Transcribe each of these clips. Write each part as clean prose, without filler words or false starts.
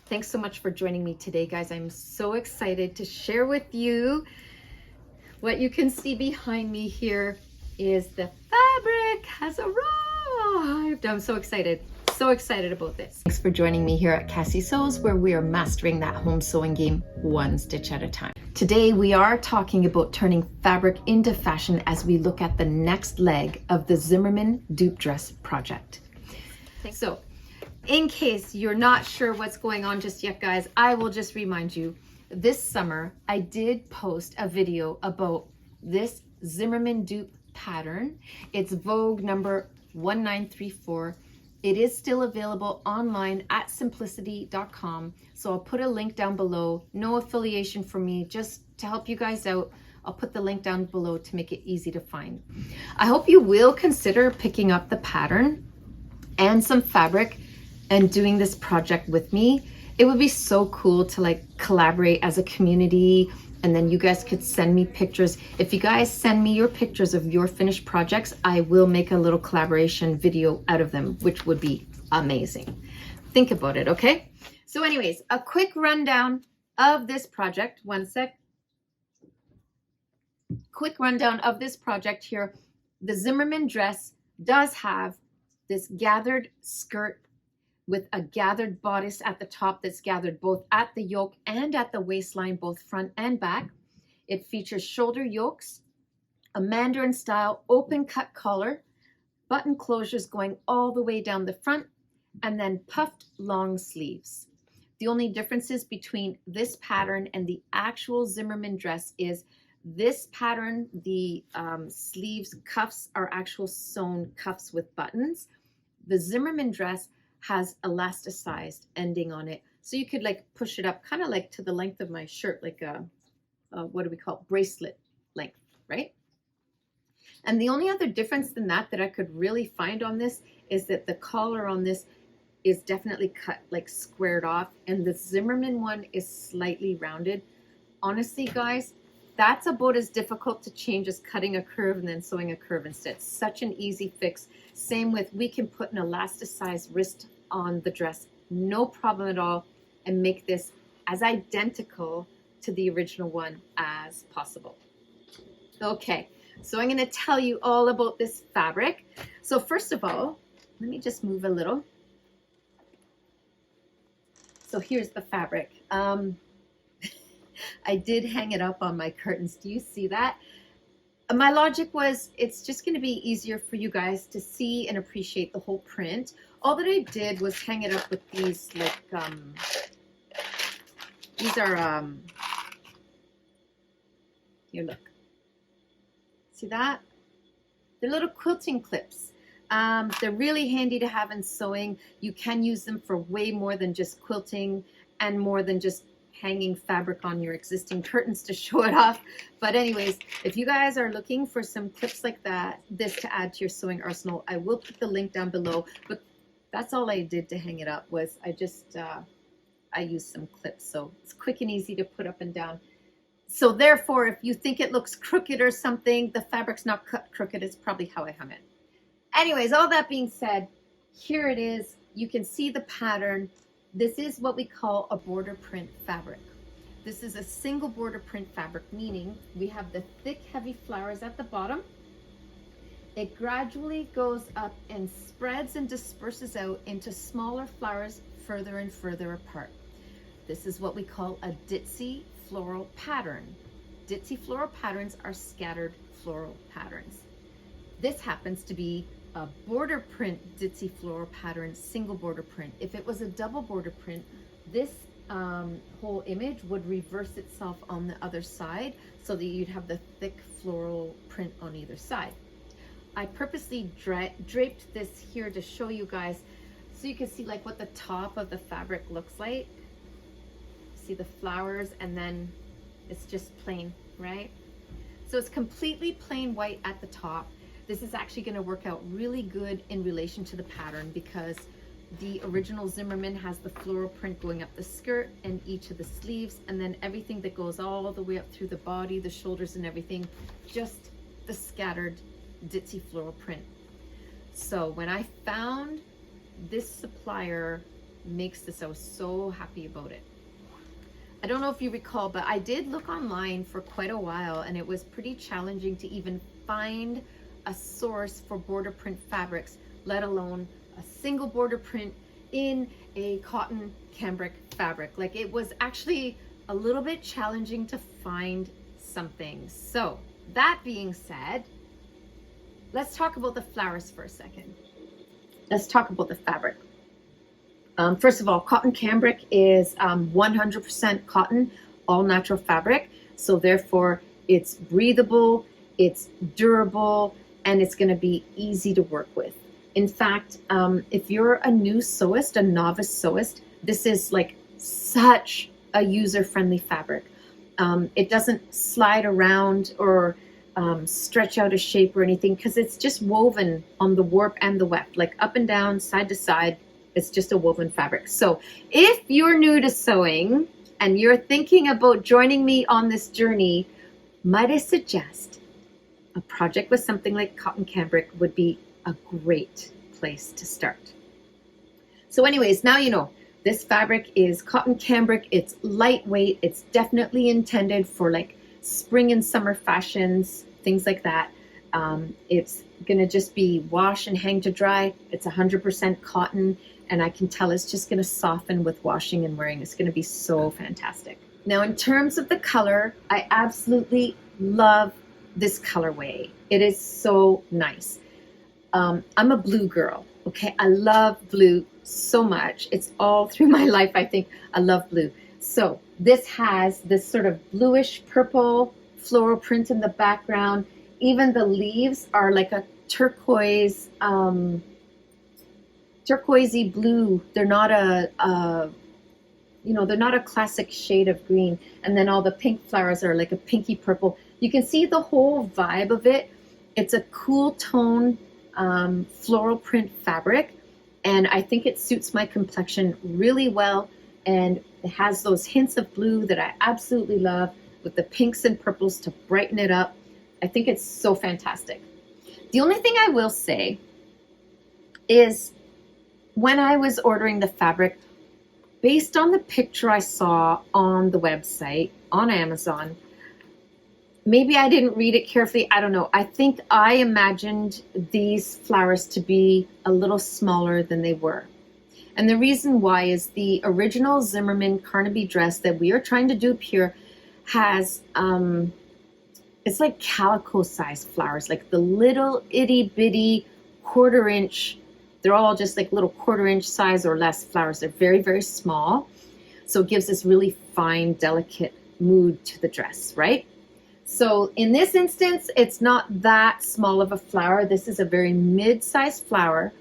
Thanks so much for joining me today, guys. I'm so excited to share with you what you can see behind me here is the fabric has arrived. I'm so excited about this. Thanks for joining me here at Cassie Sews, where we are mastering that home sewing game one stitch at a time. Today we are talking about turning fabric into fashion as we look at the next leg of the Zimmermann dupe dress project. So in case you're not sure what's going on just yet, guys, I will just remind you, this summer I did post a video about this Zimmermann dupe pattern. It's Vogue number 1934. It is still available online at simplicity.com. So I'll put a link down below. No affiliation for me, just to help you guys out. I'll put the link down below to make it easy to find. I hope you will consider picking up the pattern and some fabric and doing this project with me. It would be so cool to like collaborate as a community, and then you guys could send me pictures. If you guys send me your pictures of your finished projects, I will make a little collaboration video out of them, which would be amazing. Think about it, okay? So anyways, a quick rundown of this project. One sec. Quick rundown of this project here. The Zimmermann dress does have this gathered skirt with a gathered bodice at the top that's gathered both at the yoke and at the waistline, both front and back. It features shoulder yokes, a mandarin style open cut collar, button closures going all the way down the front, and then puffed long sleeves. The only differences between this pattern and the actual Zimmermann dress is this pattern, the sleeves cuffs are actual sewn cuffs with buttons. The Zimmermann dress has elasticized ending on it, so you could like push it up kind of like to the length of my shirt, like a what do we call it? Bracelet length, right? And the only other difference than that I could really find on this is that the collar on this is definitely cut like squared off, and the Zimmermann one is slightly rounded. Honestly, guys, that's about as difficult to change as cutting a curve and then sewing a curve instead. Such an easy fix. Same with, we can put an elasticized wrist on the dress, no problem at all, and make this as identical to the original one as possible. Okay, so I'm going to tell you all about this fabric. So first of all, let me just move a little. So here's the fabric. I did hang it up on my curtains. Do you see that? My logic was it's just going to be easier for you guys to see and appreciate the whole print. All that I did was hang it up with these like these are here, look. See that? They're little quilting clips. They're really handy to have in sewing. You can use them for way more than just quilting and more than just hanging fabric on your existing curtains to show it off. But anyways, if you guys are looking for some clips like this to add to your sewing arsenal, I will put the link down below. But that's all I did to hang it up, was I just I used some clips, so it's quick and easy to put up and down. So therefore, if you think it looks crooked or something, the fabric's not cut crooked. It's probably how I hung it. Anyways, all that being said, here it is. You can see the pattern. This is what we call a border print fabric. This is a single border print fabric, meaning we have the thick, heavy flowers at the bottom. It gradually goes up and spreads and disperses out into smaller flowers further and further apart. This is what we call a ditzy floral pattern. Ditzy floral patterns are scattered floral patterns. This happens to be a border print ditzy floral pattern, single border print. If it was a double border print, this whole image would reverse itself on the other side so that you'd have the thick floral print on either side. I purposely draped this here to show you guys so you can see like what the top of the fabric looks like. See the flowers, and then it's just plain, right? So it's completely plain white at the top. This is actually going to work out really good in relation to the pattern because the original Zimmermann has the floral print going up the skirt and each of the sleeves, and then everything that goes all the way up through the body, the shoulders and everything, just the scattered ditzy floral print. So when I found this supplier makes this. I was so happy about it. I don't know if you recall, but I did look online for quite a while, and it was pretty challenging to even find a source for border print fabrics, let alone a single border print in a cotton cambric fabric. Like, it was actually a little bit challenging to find something. So that being said, let's talk about the flowers for a second. Let's talk about the fabric. First of all, cotton cambric is 100% cotton, all natural fabric. So therefore it's breathable, it's durable, and it's going to be easy to work with. In fact, if you're a new sewist, a novice sewist, this is like such a user-friendly fabric. It doesn't slide around or stretch out of shape or anything, because it's just woven on the warp and the weft, like up and down, side to side. It's just a woven fabric. So if you're new to sewing and you're thinking about joining me on this journey, might I suggest a project with something like cotton cambric would be a great place to start. So anyways, now you know this fabric is cotton cambric. It's lightweight. It's definitely intended for like spring and summer fashions, things like that. It's gonna just be wash and hang to dry. It's 100% cotton, and I can tell it's just gonna soften with washing and wearing. It's gonna be so fantastic. Now, in terms of the color, I absolutely love this colorway. It is so nice. I'm a blue girl, okay? I love blue so much. It's all through my life, I think. I love blue. So this has this sort of bluish purple floral print in the background. Even the leaves are like a turquoise, turquoisey blue. They're not they're not a classic shade of green. And then all the pink flowers are like a pinky purple. You can see the whole vibe of it. It's a cool tone floral print fabric, and I think it suits my complexion really well. And it has those hints of blue that I absolutely love, with the pinks and purples to brighten it up. I think it's so fantastic. The only thing I will say is, when I was ordering the fabric, based on the picture I saw on the website, on Amazon, maybe I didn't read it carefully. I don't know. I think I imagined these flowers to be a little smaller than they were. And the reason why is the original Zimmermann Carnaby dress that we are trying to dupe here has, it's like calico sized flowers, like the little itty bitty 1/4 inch. They're all just like little 1/4 inch size or less flowers. They're very, very small. So it gives this really fine, delicate mood to the dress, right? So in this instance, it's not that small of a flower. This is a very mid-sized flower.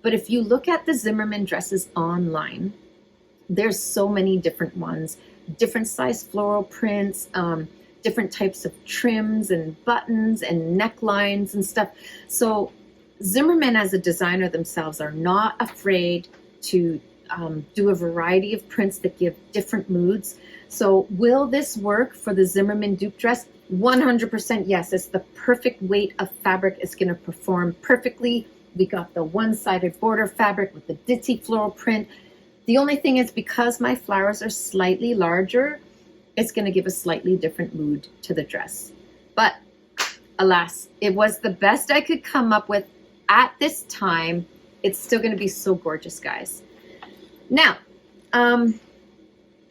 But if you look at the Zimmermann dresses online, there's so many different ones, different size floral prints, different types of trims and buttons and necklines and stuff. So Zimmermann, as a designer themselves, are not afraid to do a variety of prints that give different moods. So will this work for the Zimmermann dupe dress? 100% yes. It's the perfect weight of fabric. It's going to perform perfectly. We got the one-sided border fabric with the ditzy floral print. The only thing is, because my flowers are slightly larger, it's going to give a slightly different mood to the dress. But alas, it was the best I could come up with at this time. It's still going to be so gorgeous, guys. Now,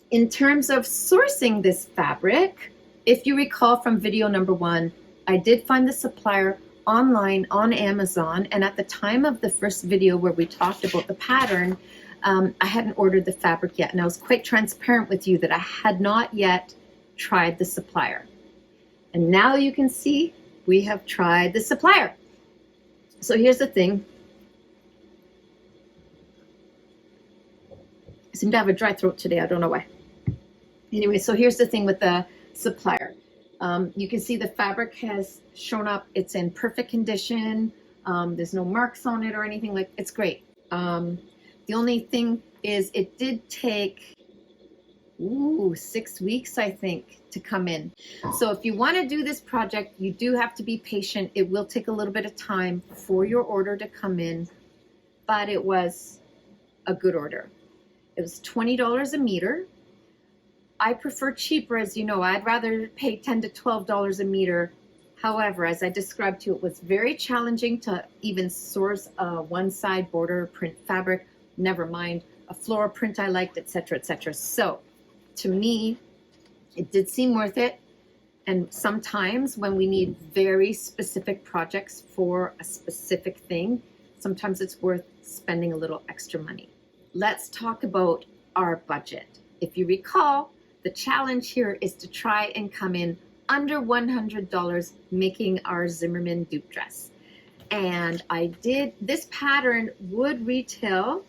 in terms of sourcing this fabric, if you recall from video number 1, I did find the supplier online on Amazon. And at the time of the first video where we talked about the pattern, I hadn't ordered the fabric yet. And I was quite transparent with you that I had not yet tried the supplier. And now you can see we have tried the supplier. So here's the thing. I seem to have a dry throat today. I don't know why. Anyway, so here's the thing with the supplier. You can see the fabric has shown up. It's in perfect condition. There's no marks on it or anything. Like, it's great. The only thing is, it did take 6 weeks, I think, to come in. So if you want to do this project, you do have to be patient. It will take a little bit of time for your order to come in, but it was a good order. It was $20 a meter. I prefer cheaper, as you know. I'd rather pay $10 to $12 a meter. However, as I described to you, it was very challenging to even source a one-side border print fabric, never mind a floral print I liked, etc., etc. So to me, it did seem worth it. And sometimes when we need very specific projects for a specific thing, sometimes it's worth spending a little extra money. Let's talk about our budget. If you recall, the challenge here is to try and come in under $100 making our Zimmermann dupe dress. And I did, this pattern would retail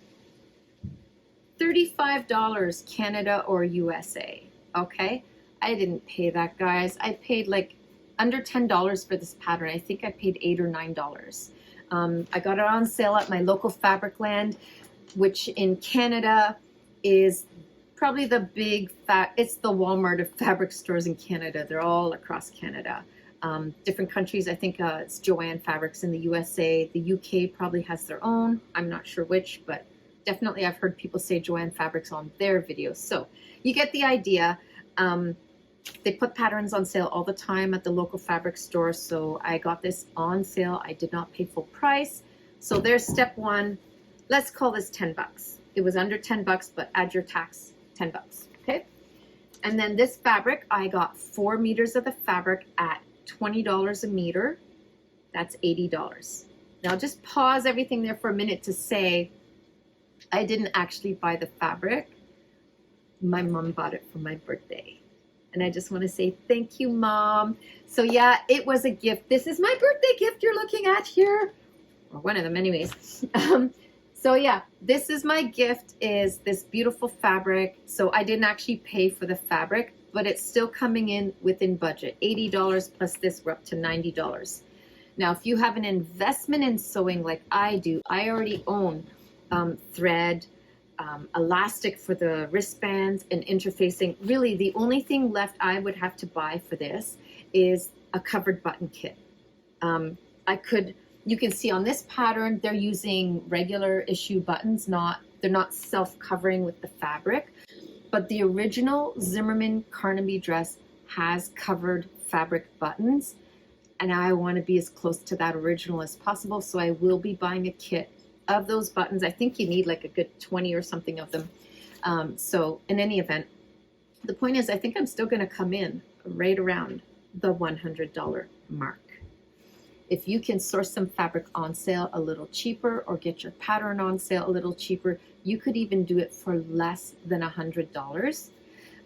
$35 Canada or USA, okay? I didn't pay that, guys. I paid like under $10 for this pattern. I think I paid $8 or $9. I got it on sale at my local fabric land, which in Canada is probably the big it's the Walmart of fabric stores in Canada. They're all across Canada. Different countries, I think it's Joanne Fabrics in the USA. The UK probably has their own. I'm not sure which, but definitely I've heard people say Joanne Fabrics on their videos. So you get the idea. They put patterns on sale all the time at the local fabric store. So I got this on sale. I did not pay full price. So there's step one. Let's call this 10 bucks. It was under 10 bucks, but add your tax, 10 bucks, okay? And then this fabric, I got 4 meters of the fabric at $20 a meter. That's $80. Now just pause everything there for a minute to say, I didn't actually buy the fabric. My mom bought it for my birthday. And I just want to say thank you, Mom. So yeah, it was a gift. This is my birthday gift you're looking at here. Or one of them anyways. So yeah, this is my gift, is this beautiful fabric. So I didn't actually pay for the fabric, but it's still coming in within budget. $80 plus this, we're up to $90. Now, if you have an investment in sewing like I do, I already own thread, elastic for the wristbands and interfacing. Really, the only thing left I would have to buy for this is a covered button kit. You can see on this pattern, they're using regular issue buttons, they're not self-covering with the fabric, but the original Zimmermann Carnaby dress has covered fabric buttons, and I want to be as close to that original as possible, so I will be buying a kit of those buttons. I think you need like a good 20 or something of them. So in any event, the point is I think I'm still going to come in right around the $100 mark. If you can source some fabric on sale a little cheaper or get your pattern on sale a little cheaper, you could even do it for less than $100.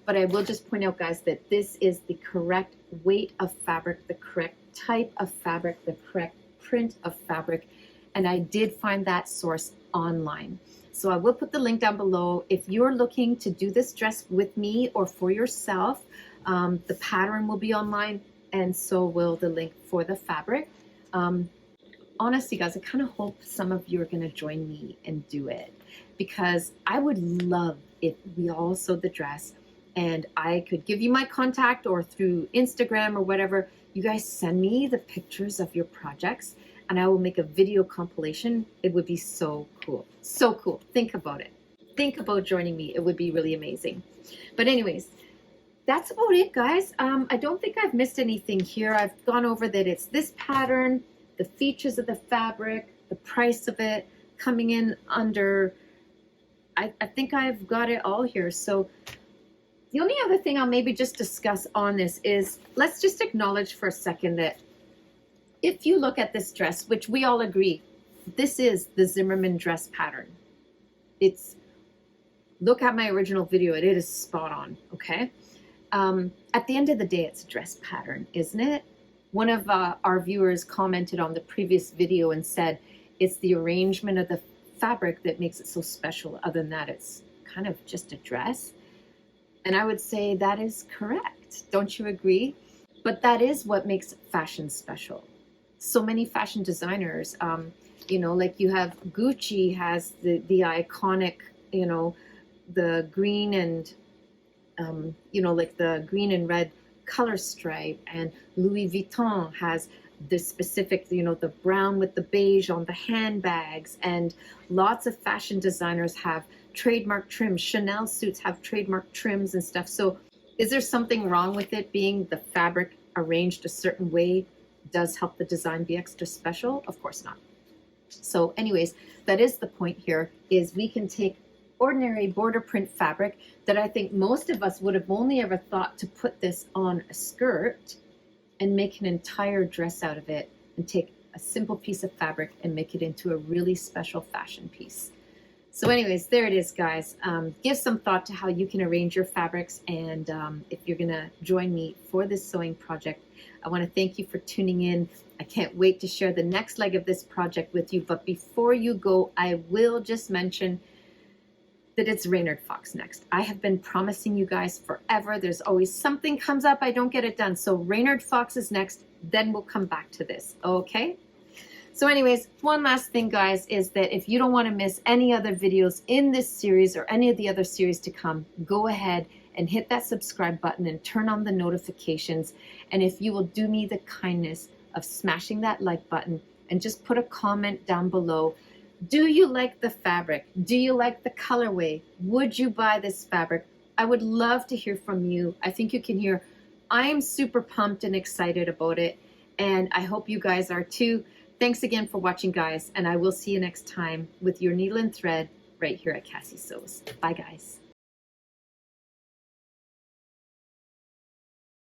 But I will just point out, guys, that this is the correct weight of fabric, the correct type of fabric, the correct print of fabric. And I did find that source online. So I will put the link down below. If you're looking to do this dress with me or for yourself, the pattern will be online, and so will the link for the fabric. Honestly, guys, I kind of hope some of you are going to join me and do it, because I would love if we all sewed the dress and I could give you my contact, or through Instagram or whatever, you guys send me the pictures of your projects and I will make a video compilation. It would be so cool. So cool. Think about it. Think about joining me. It would be really amazing. But anyways, that's about it, guys. I don't think I've missed anything here. I've gone over that it's this pattern, the features of the fabric, the price of it, coming in under, I think I've got it all here. So the only other thing I'll maybe just discuss on this is, let's just acknowledge for a second that if you look at this dress, which we all agree, this is the Zimmermann dress pattern. Look at my original video, it is spot on, okay? At the end of the day, it's a dress pattern, isn't it? One of our viewers commented on the previous video and said, it's the arrangement of the fabric that makes it so special. Other than that, it's kind of just a dress. And I would say that is correct. Don't you agree? But that is what makes fashion special. So many fashion designers, you know, like you have Gucci has the iconic, you know, the green and, you know, like the green and red color stripe, and Louis Vuitton has the specific, you know, the brown with the beige on the handbags, and lots of fashion designers have trademark trims. Chanel suits have trademark trims and stuff. So is there something wrong with it being the fabric arranged a certain way does help the design be extra special? Of course not. So anyways, that is the point here, is we can take ordinary border print fabric that I think most of us would have only ever thought to put this on a skirt and make an entire dress out of it, and take a simple piece of fabric and make it into a really special fashion piece. So anyways, there it is, guys. Give some thought to how you can arrange your fabrics, and if you're gonna join me for this sewing project, I want to thank you for tuning in. I can't wait to share the next leg of this project with you, but before you go, I will just mention that it's Reynard Fox next. I have been promising you guys forever. There's always something comes up, I don't get it done. So Reynard Fox is next, then we'll come back to this, okay? So anyways, one last thing, guys, is that if you don't want to miss any other videos in this series or any of the other series to come, go ahead and hit that subscribe button and turn on the notifications. And if you will do me the kindness of smashing that like button and just put a comment down below. Do you like the fabric? Do you like the colorway? Would you buy this fabric? I would love to hear from you. I think you can hear I'm super pumped and excited about it, and I hope you guys are too. Thanks again for watching, guys, and I will see you next time with your needle and thread right here at Cassie Sews. Bye, guys.